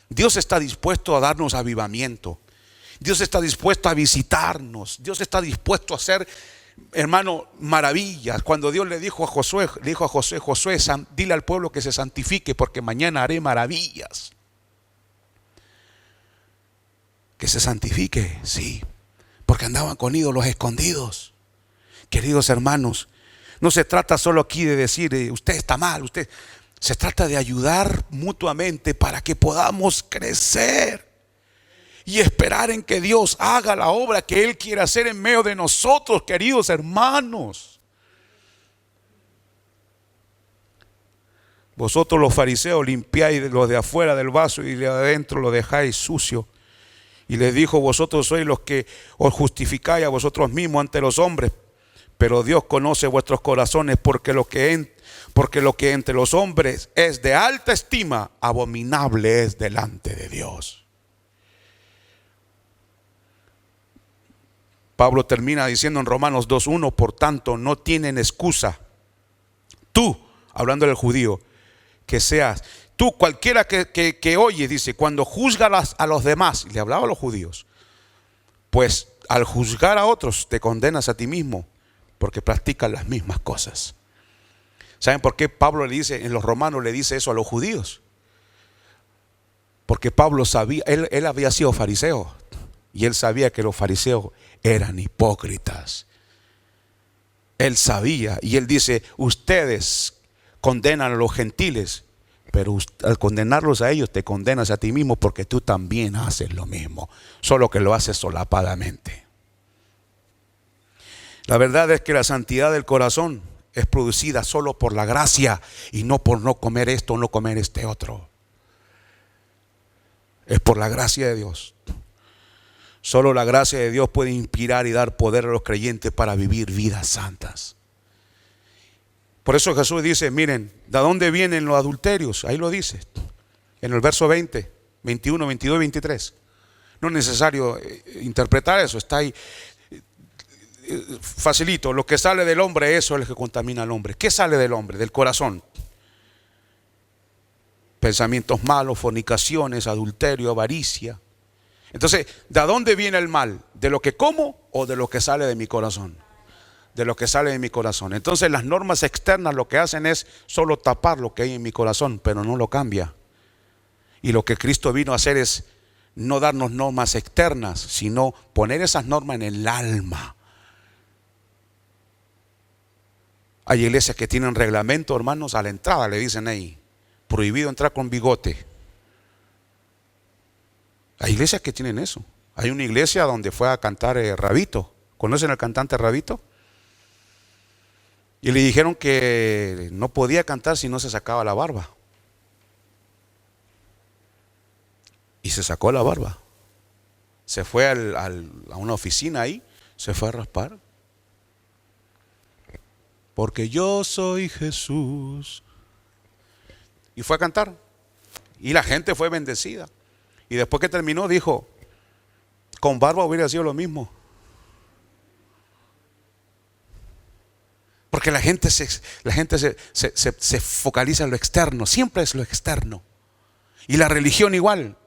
Dios está dispuesto a darnos avivamiento. Dios está dispuesto a visitarnos. Dios está dispuesto a hacer, hermano, maravillas. Cuando Dios le dijo a Josué, Josué, dile al pueblo que se santifique, porque mañana haré maravillas. Que se santifique, sí, porque andaban con ídolos escondidos. Queridos hermanos, no se trata solo aquí de decir: usted está mal, se trata de ayudar mutuamente para que podamos crecer y esperar en que Dios haga la obra que Él quiere hacer en medio de nosotros, queridos hermanos. Vosotros los fariseos limpiáis lo de afuera del vaso y de adentro lo dejáis sucio. Y les dijo: vosotros sois los que os justificáis a vosotros mismos ante los hombres, pero Dios conoce vuestros corazones, porque lo que entre los hombres es de alta estima, abominable es delante de Dios. Pablo termina diciendo en Romanos 2:1: por tanto, no tienen excusa. Tú, hablando del judío, que seas tú, cualquiera que oye, dice, cuando juzgas a los demás, y le hablaba a los judíos, pues al juzgar a otros te condenas a ti mismo, porque practican las mismas cosas. ¿Saben por qué Pablo le dice, en los Romanos le dice eso a los judíos? Porque Pablo sabía, él había sido fariseo, y él sabía que los fariseos eran hipócritas. Él sabía, y él dice: ustedes condenan a los gentiles, pero al condenarlos a ellos te condenas a ti mismo, porque tú también haces lo mismo, solo que lo haces solapadamente. La verdad es que la santidad del corazón es producida solo por la gracia, y no por no comer esto o no comer este otro. Es por la gracia de Dios. Solo la gracia de Dios puede inspirar y dar poder a los creyentes para vivir vidas santas. Por eso Jesús dice: miren, ¿de dónde vienen los adulterios? Ahí lo dice, en el verso 20, 21, 22 y 23. No es necesario interpretar eso, está ahí. Facilito: lo que sale del hombre, eso es lo que contamina al hombre. ¿Qué sale del hombre? Del corazón. Pensamientos malos, fornicaciones, adulterio, avaricia. Entonces, ¿de dónde viene el mal? ¿De lo que como o de lo que sale de mi corazón? De lo que sale de mi corazón. Entonces las normas externas lo que hacen es solo tapar lo que hay en mi corazón, pero no lo cambia. Y lo que Cristo vino a hacer es no darnos normas externas, sino poner esas normas en el alma. Hay iglesias que tienen reglamento, hermanos, a la entrada le dicen ahí, prohibido entrar con bigote. Hay iglesias que tienen eso. Hay una iglesia donde fue a cantar Rabito. ¿Conocen al cantante Rabito? Y le dijeron que no podía cantar si no se sacaba la barba. Y se sacó la barba. Se fue a una oficina ahí, se fue a raspar. Porque yo soy Jesús. Y fue a cantar. Y la gente fue bendecida. Y después que terminó dijo, con barba hubiera sido lo mismo. Porque la gente se focaliza en lo externo, siempre es lo externo. Y la religión igual.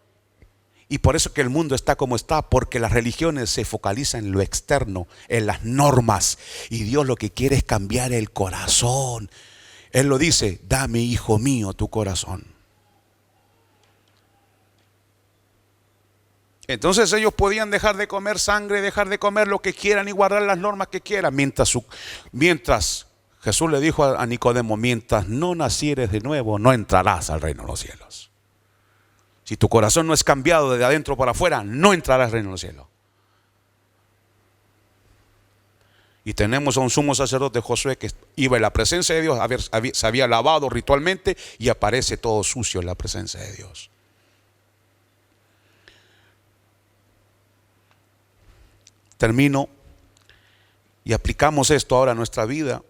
Y por eso que el mundo está como está, porque las religiones se focalizan en lo externo, en las normas. Y Dios lo que quiere es cambiar el corazón. Él lo dice, dame, hijo mío, tu corazón. Entonces ellos podían dejar de comer sangre, dejar de comer lo que quieran y guardar las normas que quieran. Mientras Jesús le dijo a Nicodemo, mientras no nacieres de nuevo, no entrarás al reino de los cielos. Si tu corazón no es cambiado de adentro para afuera, no entrarás al reino de los cielos. Y tenemos a un sumo sacerdote, Josué, que iba en la presencia de Dios, se había lavado ritualmente y aparece todo sucio en la presencia de Dios. Termino y aplicamos esto ahora a nuestra vida.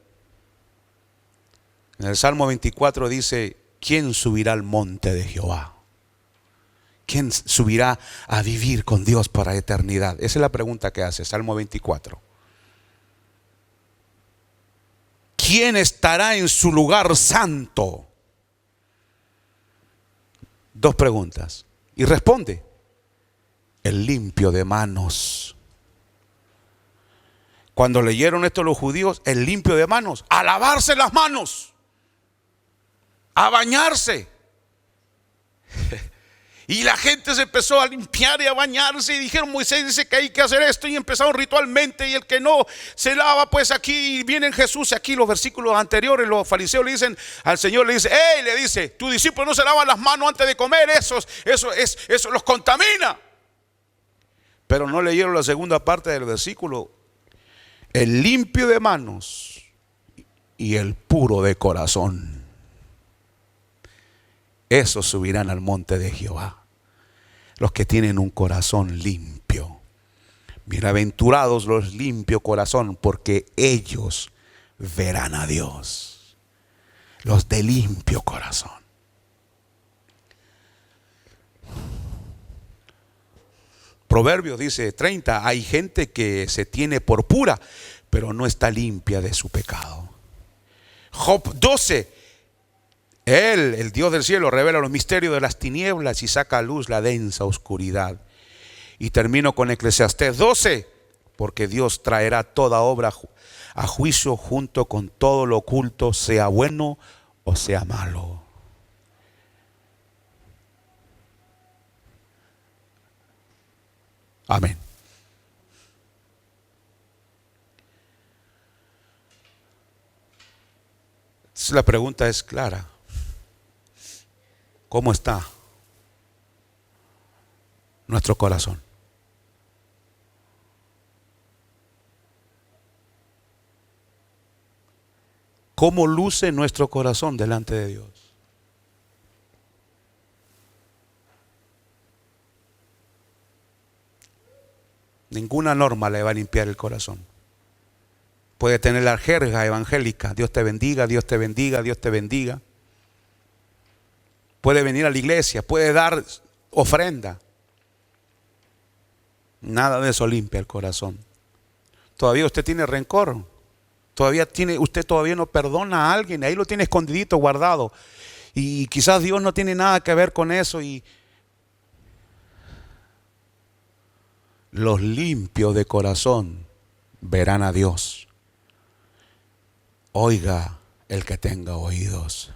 En el Salmo 24 dice, ¿quién subirá al monte de Jehová? ¿Quién subirá a vivir con Dios para eternidad? Esa es la pregunta que hace Salmo 24. ¿Quién estará en su lugar santo? Dos preguntas. Y responde, el limpio de manos. Cuando leyeron esto los judíos, el limpio de manos, a lavarse las manos, a bañarse. Y la gente se empezó a limpiar y a bañarse y dijeron, Moisés dice que hay que hacer esto, y empezaron ritualmente, y el que no se lava, pues aquí viene Jesús. Y aquí los versículos anteriores, los fariseos le dicen al Señor, le dice, hey, le dice, tu discípulo no se lava las manos antes de comer, eso los contamina. Pero no leyeron la segunda parte del versículo, el limpio de manos y el puro de corazón, esos subirán al monte de Jehová. Los que tienen un corazón limpio. Bienaventurados los limpio corazón, porque ellos verán a Dios. Los de limpio corazón. Proverbios dice 30, hay gente que se tiene por pura, pero no está limpia de su pecado. Job 12, Él, el Dios del cielo, revela los misterios de las tinieblas y saca a luz la densa oscuridad. Y termino con Eclesiastés 12, porque Dios traerá toda obra a juicio junto con todo lo oculto, sea bueno o sea malo. Amén. La pregunta es clara. ¿Cómo está nuestro corazón? ¿Cómo luce nuestro corazón delante de Dios? Ninguna norma le va a limpiar el corazón. Puede tener la jerga evangélica, Dios te bendiga, Dios te bendiga, Dios te bendiga. Puede venir a la iglesia, puede dar ofrenda. Nada de eso limpia el corazón. Todavía usted tiene rencor. Usted todavía no perdona a alguien. Ahí lo tiene escondidito, guardado. Y quizás Dios no tiene nada que ver con eso. Y los limpios de corazón verán a Dios. Oiga el que tenga oídos.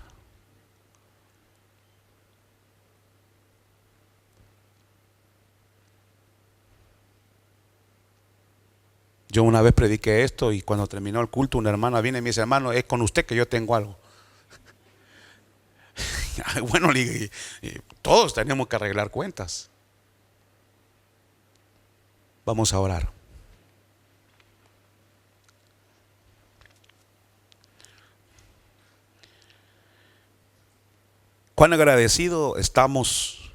Yo una vez prediqué esto y cuando terminó el culto una hermana viene y me dice: hermano, es con usted que yo tengo algo. Bueno, todos tenemos que arreglar cuentas. Vamos a orar. Cuán agradecido estamos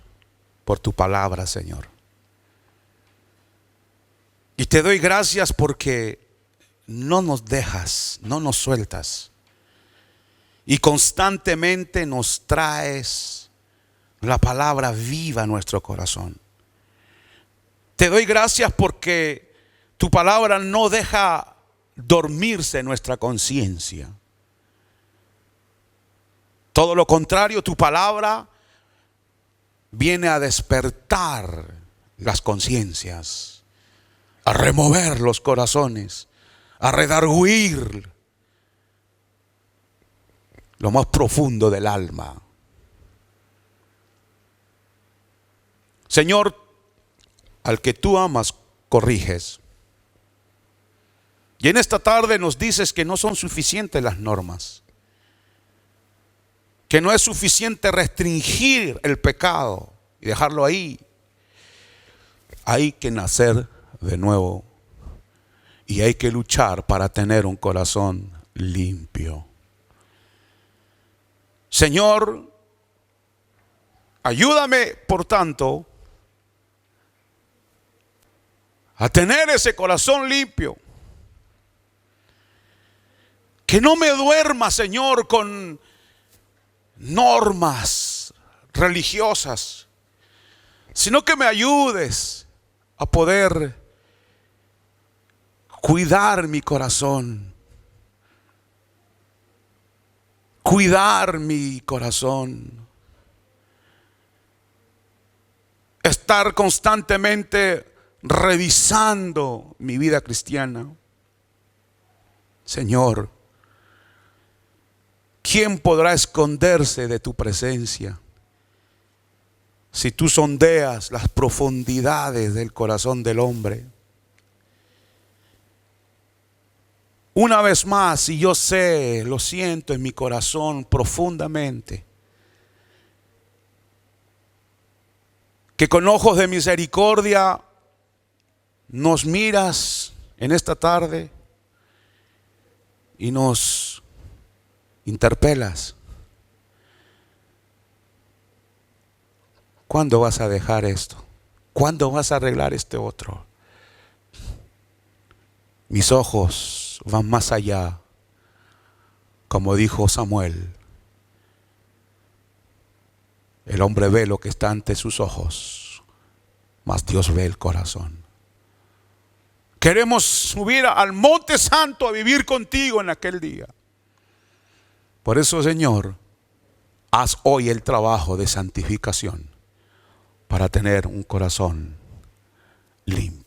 por tu palabra, Señor. Y te doy gracias porque no nos dejas, no nos sueltas. Y constantemente nos traes la palabra viva a nuestro corazón. Te doy gracias porque tu palabra no deja dormirse en nuestra conciencia. Todo lo contrario, tu palabra viene a despertar las conciencias, a remover los corazones, a redarguir lo más profundo del alma. Señor, al que tú amas, corriges. Y en esta tarde nos dices que no son suficientes las normas, que no es suficiente restringir el pecado y dejarlo ahí. Hay que nacer de nuevo y hay que luchar para tener un corazón limpio. Señor, ayúdame, por tanto, a tener ese corazón limpio. Que no me duerma, Señor, con normas religiosas, sino que me ayudes a poder cuidar mi corazón, cuidar mi corazón, estar constantemente revisando mi vida cristiana. Señor, ¿quién podrá esconderse de tu presencia? Si tú sondeas las profundidades del corazón del hombre. Una vez más, y yo sé, lo siento en mi corazón profundamente, que con ojos de misericordia nos miras en esta tarde y nos interpelas. ¿Cuándo vas a dejar esto? ¿Cuándo vas a arreglar este otro? Mis ojos van más allá, como dijo Samuel. El hombre ve lo que está ante sus ojos, mas Dios ve el corazón. Queremos subir al monte santo a vivir contigo en aquel día. Por eso, Señor, haz hoy el trabajo de santificación para tener un corazón limpio.